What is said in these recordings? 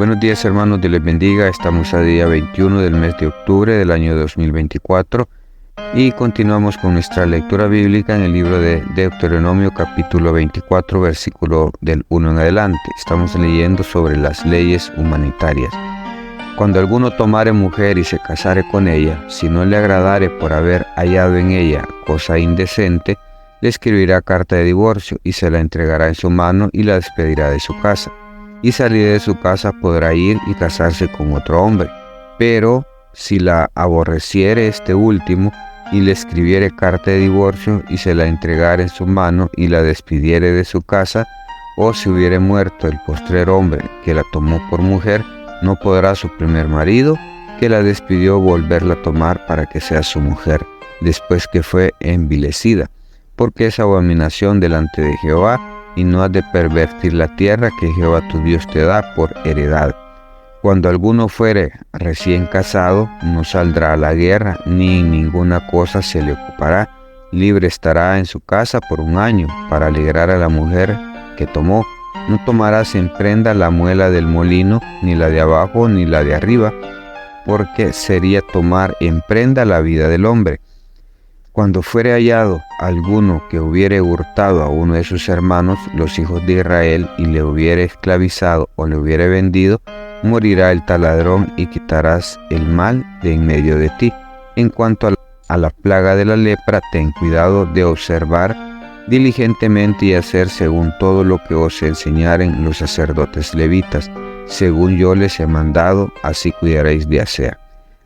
Buenos días, hermanos, Dios les bendiga. Estamos a día 21 del mes de octubre del año 2024 y continuamos con nuestra lectura bíblica en el libro de Deuteronomio capítulo 24, versículo del 1 en adelante. Estamos leyendo sobre las leyes humanitarias. Cuando alguno tomare mujer y se casare con ella, si no le agradare por haber hallado en ella cosa indecente, le escribirá carta de divorcio y se la entregará en su mano y la despedirá de su casa. Y salida de su casa podrá ir y casarse con otro hombre. Pero si la aborreciere este último y le escribiere carta de divorcio y se la entregare en su mano y la despidiere de su casa, o si hubiere muerto el postrer hombre que la tomó por mujer, no podrá su primer marido, que la despidió, volverla a tomar para que sea su mujer, después que fue envilecida, porque es abominación delante de Jehová, y no has de pervertir la tierra que Jehová tu Dios te da por heredad. Cuando alguno fuere recién casado, no saldrá a la guerra, ni ninguna cosa se le ocupará. Libre estará en su casa por 1 año, para alegrar a la mujer que tomó. No tomarás en prenda la muela del molino, ni la de abajo, ni la de arriba, porque sería tomar en prenda la vida del hombre. Cuando fuere hallado alguno que hubiere hurtado a uno de sus hermanos, los hijos de Israel, y le hubiere esclavizado o le hubiere vendido, morirá el tal ladrón y quitarás el mal de en medio de ti. En cuanto a la plaga de la lepra, ten cuidado de observar diligentemente y hacer según todo lo que os enseñaren los sacerdotes levitas. Según yo les he mandado, así cuidaréis de hacer.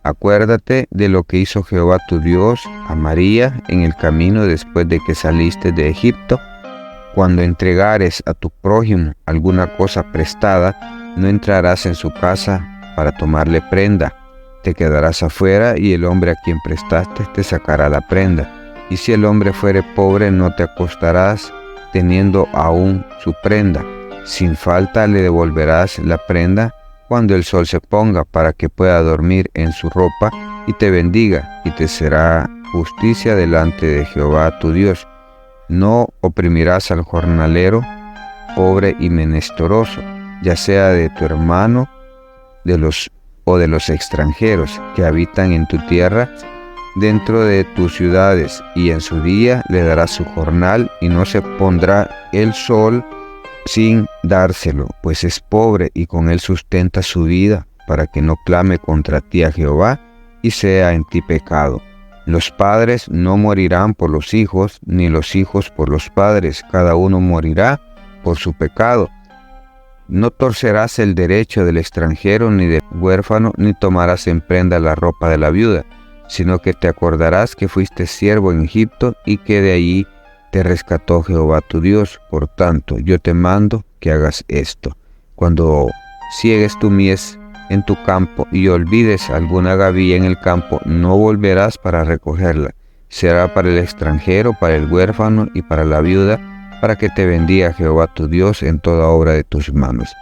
Acuérdate de lo que hizo Jehová tu Dios a María en el camino después de que saliste de Egipto. Cuando entregares a tu prójimo alguna cosa prestada, no entrarás en su casa para tomarle prenda. Te quedarás afuera y el hombre a quien prestaste te sacará la prenda. Y si el hombre fuere pobre, no te acostarás teniendo aún su prenda. Sin falta le devolverás la prenda cuando el sol se ponga, para que pueda dormir en su ropa y te bendiga, y te será justicia delante de Jehová tu Dios. No oprimirás al jornalero, pobre y menesteroso, ya sea de tu hermano o de los extranjeros que habitan en tu tierra, dentro de tus ciudades, y en su día le darás su jornal, y no se pondrá el sol sin dárselo, pues es pobre y con él sustenta su vida, para que no clame contra ti a Jehová y sea en ti pecado. Los padres no morirán por los hijos, ni los hijos por los padres, cada uno morirá por su pecado. No torcerás el derecho del extranjero ni del huérfano, ni tomarás en prenda la ropa de la viuda, sino que te acordarás que fuiste siervo en Egipto y que de allí te rescató Jehová tu Dios. Por tanto, yo te mando que hagas esto. Cuando ciegues tu mies en tu campo y olvides alguna gavilla en el campo, no volverás para recogerla. Será para el extranjero, para el huérfano y para la viuda, para que te bendiga Jehová tu Dios en toda obra de tus manos.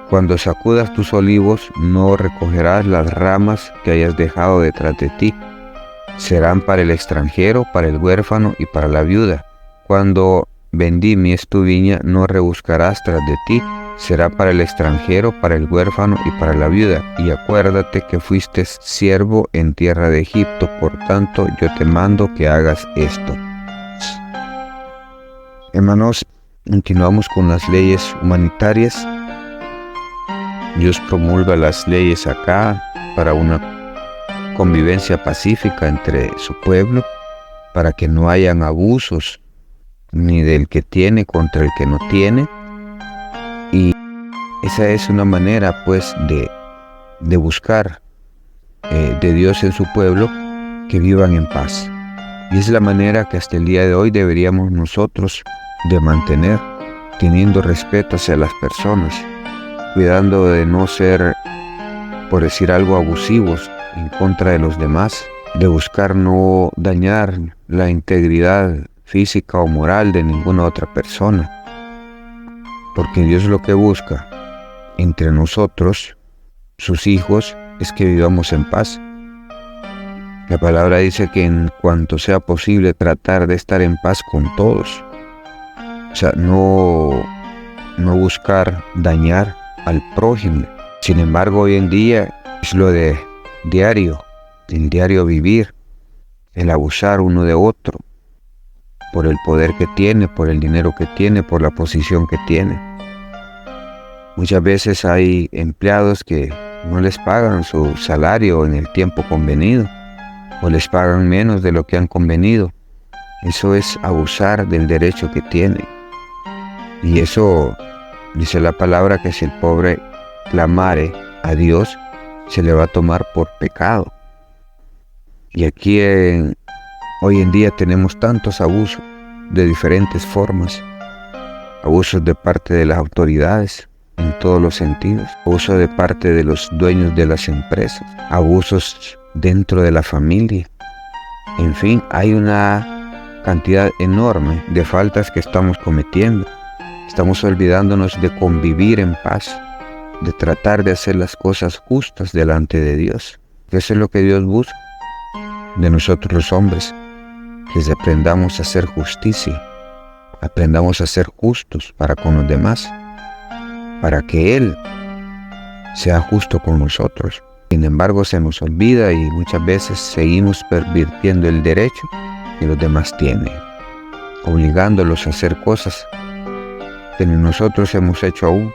Cuando sacudas tus olivos, no recogerás las ramas que hayas dejado detrás de ti. Serán para el extranjero, para el huérfano y para la viuda. Cuando vendimies tu viña, no rebuscarás tras de ti. Será para el extranjero, para el huérfano y para la viuda. Y acuérdate que fuiste siervo en tierra de Egipto, por tanto yo te mando que hagas esto. Hermanos, continuamos con las leyes humanitarias. Dios promulga las leyes acá para una convivencia pacífica entre su pueblo, para que no hayan abusos ni del que tiene contra el que no tiene. Y esa es una manera pues de buscar de Dios en su pueblo, que vivan en paz. Y es la manera que hasta el día de hoy deberíamos nosotros de mantener, teniendo respeto hacia las personas, cuidando de no ser, por decir algo, abusivos en contra de los demás, de buscar no dañar la integridad física o moral de ninguna otra persona, porque Dios lo que busca entre nosotros, sus hijos, es que vivamos en paz. La palabra dice que en cuanto sea posible tratar de estar en paz con todos, o sea, no buscar dañar al prójimo. Sin embargo, hoy en día es lo de diario, el diario vivir, el abusar uno de otro, por el poder que tiene, por el dinero que tiene, por la posición que tiene. Muchas veces hay empleados que no les pagan su salario en el tiempo convenido, o les pagan menos de lo que han convenido. Eso es abusar del derecho que tienen. Y eso dice la palabra que si el pobre clamare a Dios, se le va a tomar por pecado. Y aquí hoy en día tenemos tantos abusos de diferentes formas. Abusos de parte de las autoridades en todos los sentidos. Abuso de parte de los dueños de las empresas. Abusos dentro de la familia. En fin, hay una cantidad enorme de faltas que estamos cometiendo. Estamos olvidándonos de convivir en paz, de tratar de hacer las cosas justas delante de Dios. Eso es lo que Dios busca de nosotros los hombres, que aprendamos a hacer justicia, aprendamos a ser justos para con los demás, para que Él sea justo con nosotros. Sin embargo, se nos olvida y muchas veces seguimos pervirtiendo el derecho que los demás tienen, obligándolos a hacer cosas que ni nosotros hemos hecho aún.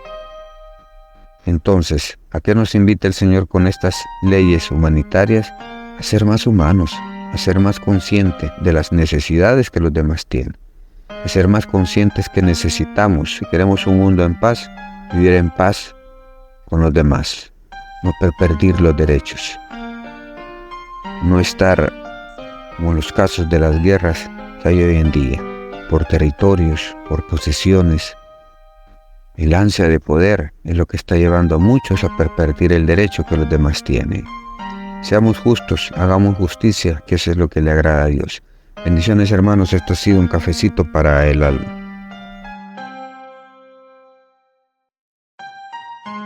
Entonces, ¿a qué nos invita el Señor con estas leyes humanitarias? A ser más humanos, a ser más conscientes de las necesidades que los demás tienen, a ser más conscientes que necesitamos, si queremos un mundo en paz, vivir en paz con los demás, no pervertir los derechos, no estar como en los casos de las guerras que hay hoy en día, por territorios, por posesiones. El ansia de poder es lo que está llevando a muchos a pervertir el derecho que los demás tienen. Seamos justos, hagamos justicia, que eso es lo que le agrada a Dios. Bendiciones, hermanos, esto ha sido un cafecito para el alma.